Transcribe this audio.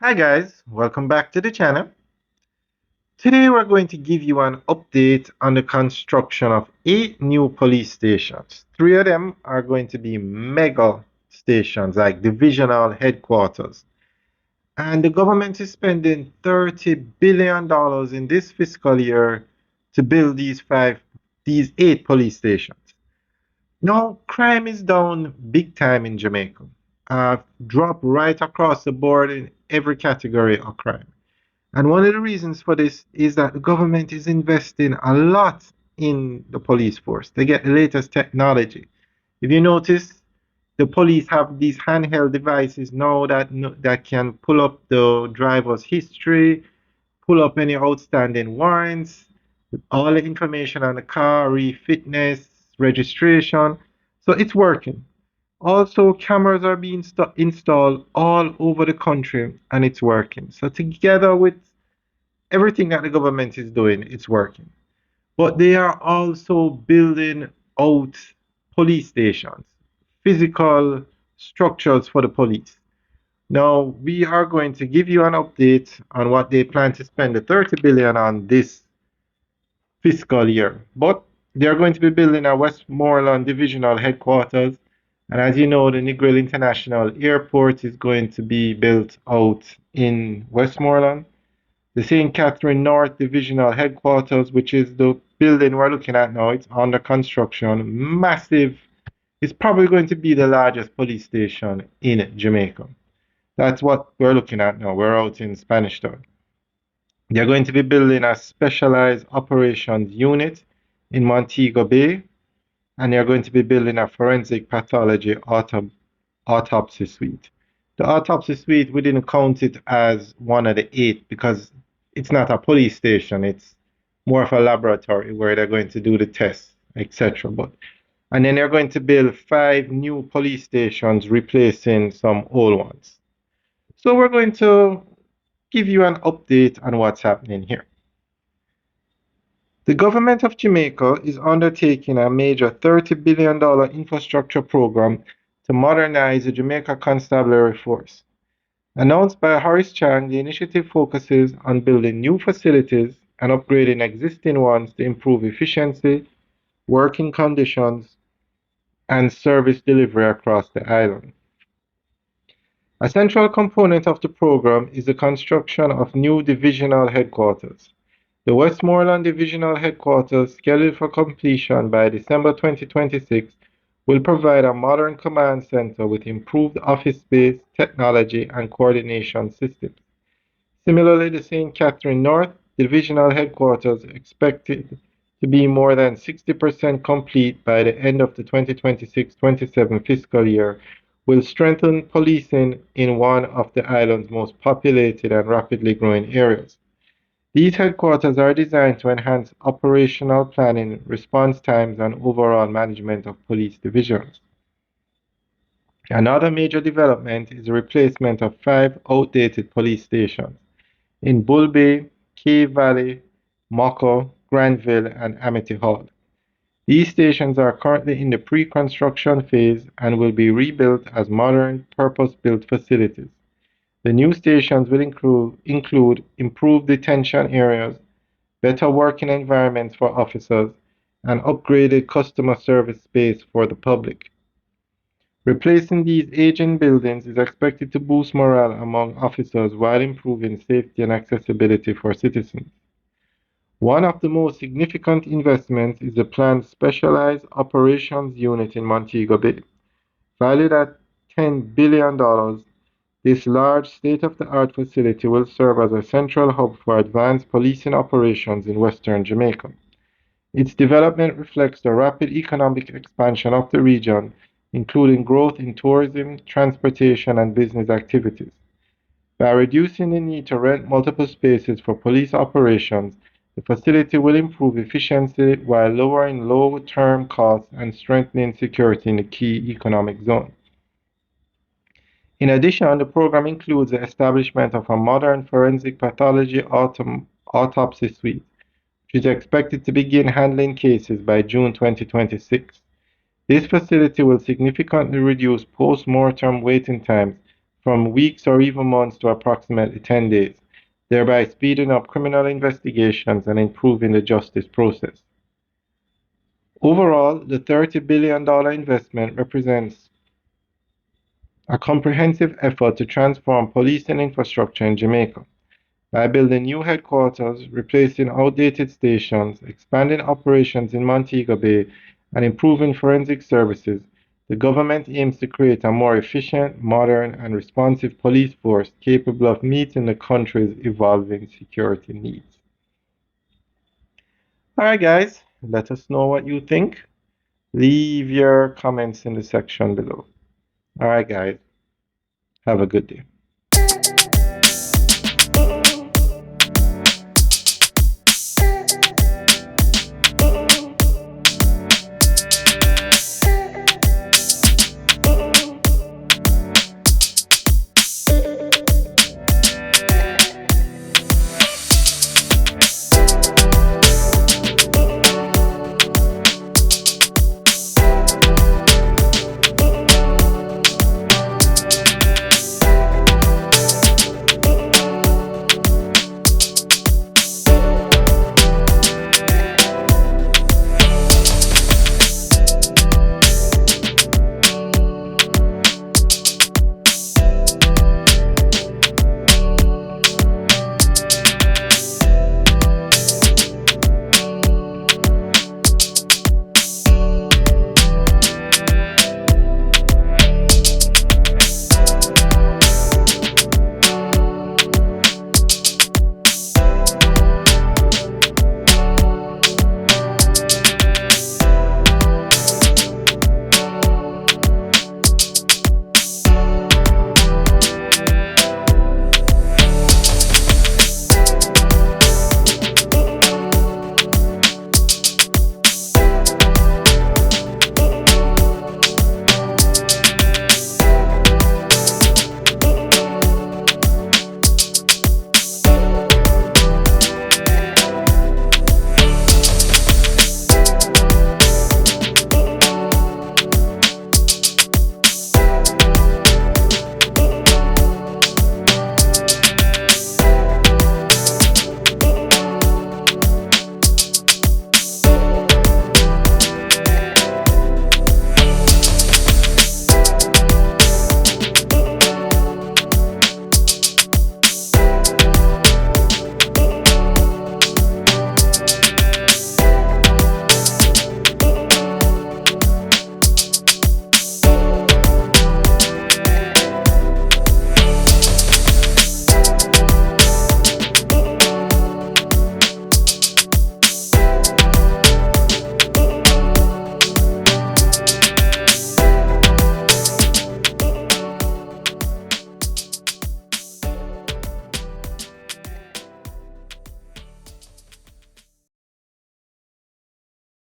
Hi guys, welcome back to the channel. Today we're going to give you an update on the construction of 8 new police stations. 3 of them are going to be mega stations like divisional headquarters. And the government is spending $30 billion in this fiscal year to build these 8 police stations. Now, crime is down big time in Jamaica. Drop right across the board in every category of crime. And one of the reasons for this is that the government is investing a lot in the police force. They get the latest technology. If you notice, the police have these handheld devices now that can pull up the driver's history, pull up any outstanding warrants, all the information on the car, fitness, registration. So it's working. Also, cameras are being installed all over the country and it's working. So together with everything that the government is doing, it's working. But they are also building out police stations, physical structures for the police. Now, we are going to give you an update on what they plan to spend the 30 billion on this fiscal year. But they are going to be building a Westmoreland divisional headquarters. And as you know, the Negril International Airport is going to be built out in Westmoreland. The St. Catherine North Divisional Headquarters, which is the building we're looking at now, it's under construction. Massive. It's probably going to be the largest police station in Jamaica. That's what we're looking at now. We're out in Spanish Town. They're going to be building a specialized operations unit in Montego Bay, and they're going to be building a forensic pathology autopsy suite. The autopsy suite, we didn't count it as one of the 8 because it's not a police station. It's more of a laboratory where they're going to do the tests, etc. And then they're going to build 5 new police stations, replacing some old ones. So we're going to give you an update on what's happening here. The government of Jamaica is undertaking a major $30 billion infrastructure program to modernize the Jamaica Constabulary Force. Announced by Horace Chang, the initiative focuses on building new facilities and upgrading existing ones to improve efficiency, working conditions, and service delivery across the island. A central component of the program is the construction of new divisional headquarters. The Westmoreland Divisional Headquarters, scheduled for completion by December 2026, will provide a modern command center with improved office space, technology, and coordination systems. Similarly, the St. Catherine North Divisional Headquarters, expected to be more than 60% complete by the end of the 2026-27 fiscal year, will strengthen policing in one of the island's most populated and rapidly growing areas. These headquarters are designed to enhance operational planning, response times, and overall management of police divisions. Another major development is the replacement of 5 outdated police stations in Bull Bay, Cave Valley, Moko, Granville, and Amity Hall. These stations are currently in the pre-construction phase and will be rebuilt as modern, purpose-built facilities. The new stations will include improved detention areas, better working environments for officers, and upgraded customer service space for the public. Replacing these aging buildings is expected to boost morale among officers while improving safety and accessibility for citizens. One of the most significant investments is the planned Specialized Operations Unit in Montego Bay. Valued at $10 billion, this large state-of-the-art facility will serve as a central hub for advanced policing operations in western Jamaica. Its development reflects the rapid economic expansion of the region, including growth in tourism, transportation, and business activities. By reducing the need to rent multiple spaces for police operations, the facility will improve efficiency while lowering low-term costs and strengthening security in the key economic zone. In addition, the program includes the establishment of a modern forensic pathology autopsy suite, which is expected to begin handling cases by June 2026. This facility will significantly reduce post-mortem waiting times from weeks or even months to approximately 10 days, thereby speeding up criminal investigations and improving the justice process. Overall, the $30 billion investment represents a comprehensive effort to transform policing infrastructure in Jamaica. By building new headquarters, replacing outdated stations, expanding operations in Montego Bay, and improving forensic services, the government aims to create a more efficient, modern, and responsive police force capable of meeting the country's evolving security needs. Alright, guys, let us know what you think. Leave your comments in the section below. Alright, guys, have a good day.